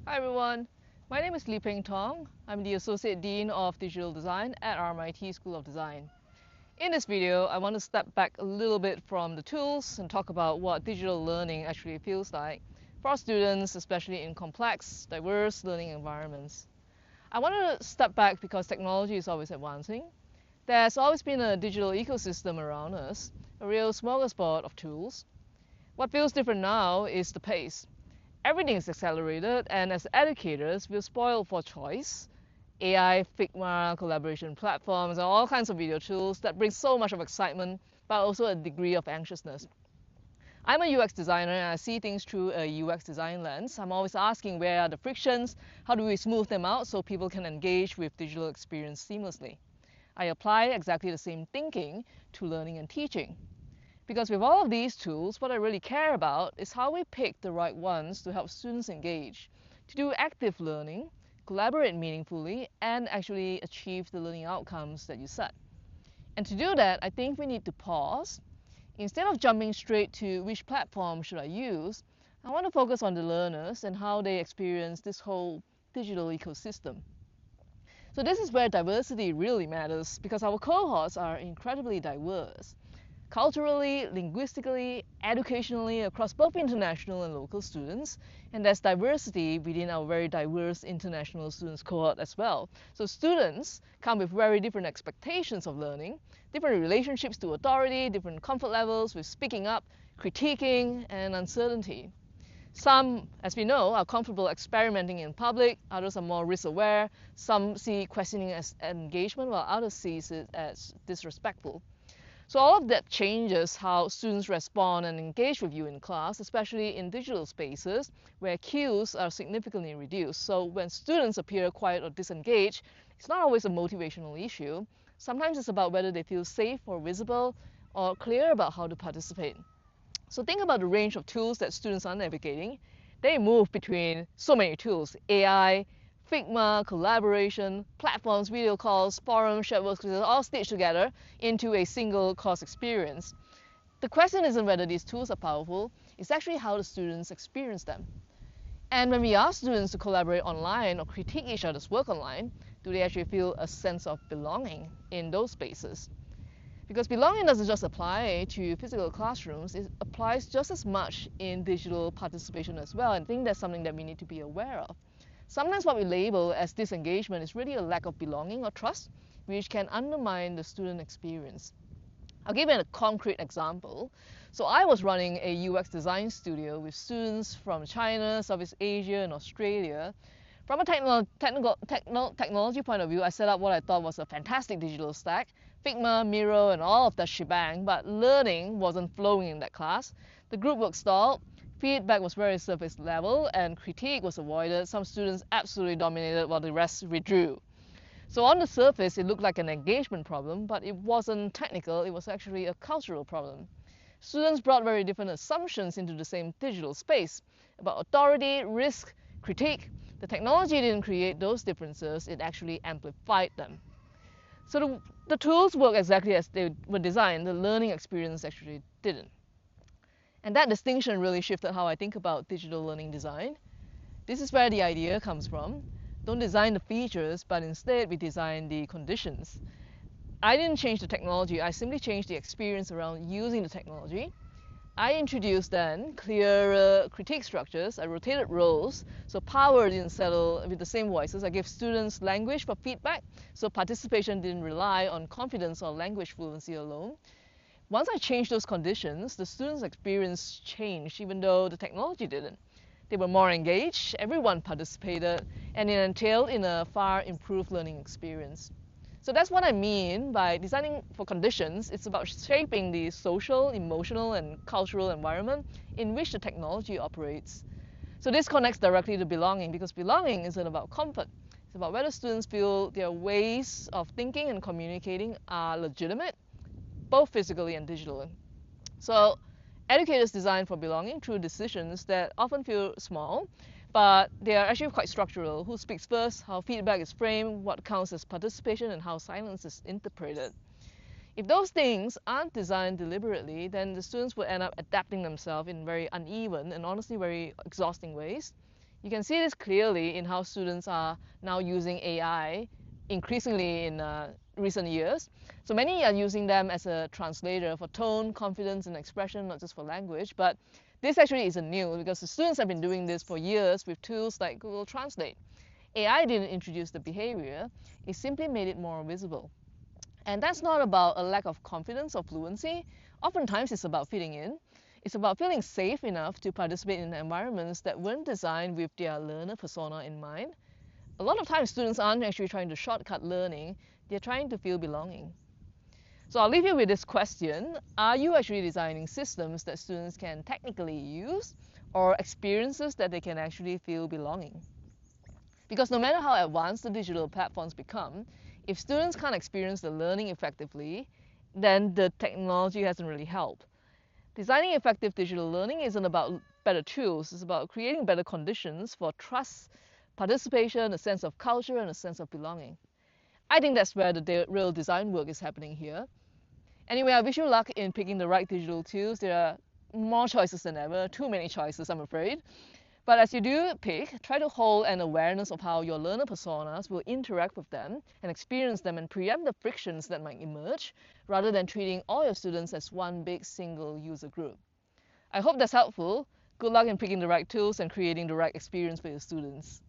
Hi everyone, my name is Thong. I'm the Associate Dean of Digital Design at RMIT School of Design. In this video, I want to step back a little bit from the tools and talk about what digital learning actually feels like for our students, especially in complex, diverse learning environments. I want to step back because technology is always advancing. There's always been a digital ecosystem around us, a real smorgasbord of tools. What feels different now is the pace. Everything is accelerated, and as educators, we're spoiled for choice. AI, Figma, collaboration platforms, and all kinds of video tools that bring so much of excitement, but also a degree of anxiousness. I'm a UX designer and I see things through a UX design lens. I'm always asking where are the frictions, how do we smooth them out so people can engage with digital experience seamlessly. I apply exactly the same thinking to learning and teaching. Because with all of these tools, what I really care about is how we pick the right ones to help students engage, to do active learning, collaborate meaningfully, and actually achieve the learning outcomes that you set. And to do that, I think we need to pause. Instead of jumping straight to which platform should I use, I want to focus on the learners and how they experience this whole digital ecosystem. So this is where diversity really matters because our cohorts are incredibly diverse. Culturally, linguistically, educationally across both international and local students, and there's diversity within our very diverse international students cohort as well. So students come with very different expectations of learning, different relationships to authority, different comfort levels with speaking up, critiquing, and uncertainty. Some, as we know, are comfortable experimenting in public, others are more risk-aware, some see questioning as engagement, while others see it as disrespectful. So all of that changes how students respond and engage with you in class, especially in digital spaces where cues are significantly reduced. So when students appear quiet or disengaged, it's not always a motivational issue. Sometimes it's about whether they feel safe or visible or clear about how to participate. So think about the range of tools that students are navigating. They move between so many tools: AI, Figma, collaboration, platforms, video calls, forums, shared workspaces, all stitched together into a single course experience. The question isn't whether these tools are powerful, it's actually how the students experience them. And when we ask students to collaborate online or critique each other's work online, do they actually feel a sense of belonging in those spaces? Because belonging doesn't just apply to physical classrooms, it applies just as much in digital participation as well. And I think that's something that we need to be aware of. Sometimes what we label as disengagement is really a lack of belonging or trust, which can undermine the student experience. I'll give you a concrete example. So I was running a UX design studio with students from China, Southeast Asia, and Australia. From a technology point of view, I set up what I thought was a fantastic digital stack, Figma, Miro, and all of that shebang, but learning wasn't flowing in that class. The group work stalled, feedback was very surface level, and critique was avoided. Some students absolutely dominated while the rest withdrew. So on the surface, it looked like an engagement problem, but it wasn't technical, it was actually a cultural problem. Students brought very different assumptions into the same digital space about authority, risk, critique. The technology didn't create those differences, it actually amplified them. So the tools work exactly as they were designed, the learning experience actually didn't. And that distinction really shifted how I think about digital learning design. This is where the idea comes from. Don't design the features, but instead we design the conditions. I didn't change the technology, I simply changed the experience around using the technology. I introduced then clearer critique structures. I rotated roles, so power didn't settle with the same voices. I gave students language for feedback, so participation didn't rely on confidence or language fluency alone. Once I changed those conditions, the students' experience changed, even though the technology didn't. They were more engaged, everyone participated, and it entailed in a far improved learning experience. So that's what I mean by designing for conditions. It's about shaping the social, emotional, and cultural environment in which the technology operates. So this connects directly to belonging, because belonging isn't about comfort. It's about whether students feel their ways of thinking and communicating are legitimate, both physically and digitally. So educators design for belonging through decisions that often feel small, but they are actually quite structural. Who speaks first, how feedback is framed, what counts as participation, and how silence is interpreted. If those things aren't designed deliberately, then the students will end up adapting themselves in very uneven and honestly very exhausting ways. You can see this clearly in how students are now using AI increasingly in recent years. So many are using them as a translator for tone, confidence, and expression, not just for language. But this actually isn't new because the students have been doing this for years with tools like Google Translate. AI didn't introduce the behavior, it simply made it more visible. And that's not about a lack of confidence or fluency. Oftentimes it's about fitting in. It's about feeling safe enough to participate in environments that weren't designed with their learner persona in mind. A lot of times students aren't actually trying to shortcut learning, they're trying to feel belonging. So I'll leave you with this question. Are you actually designing systems that students can technically use, or experiences that they can actually feel belonging? Because no matter how advanced the digital platforms become, if students can't experience the learning effectively, then the technology hasn't really helped. Designing effective digital learning isn't about better tools, it's about creating better conditions for trust, participation, a sense of culture, and a sense of belonging. I think that's where the real design work is happening here. Anyway, I wish you luck in picking the right digital tools. There are more choices than ever, too many choices, I'm afraid. But as you do pick, try to hold an awareness of how your learner personas will interact with them and experience them and preempt the frictions that might emerge, rather than treating all your students as one big single user group. I hope that's helpful. Good luck in picking the right tools and creating the right experience for your students.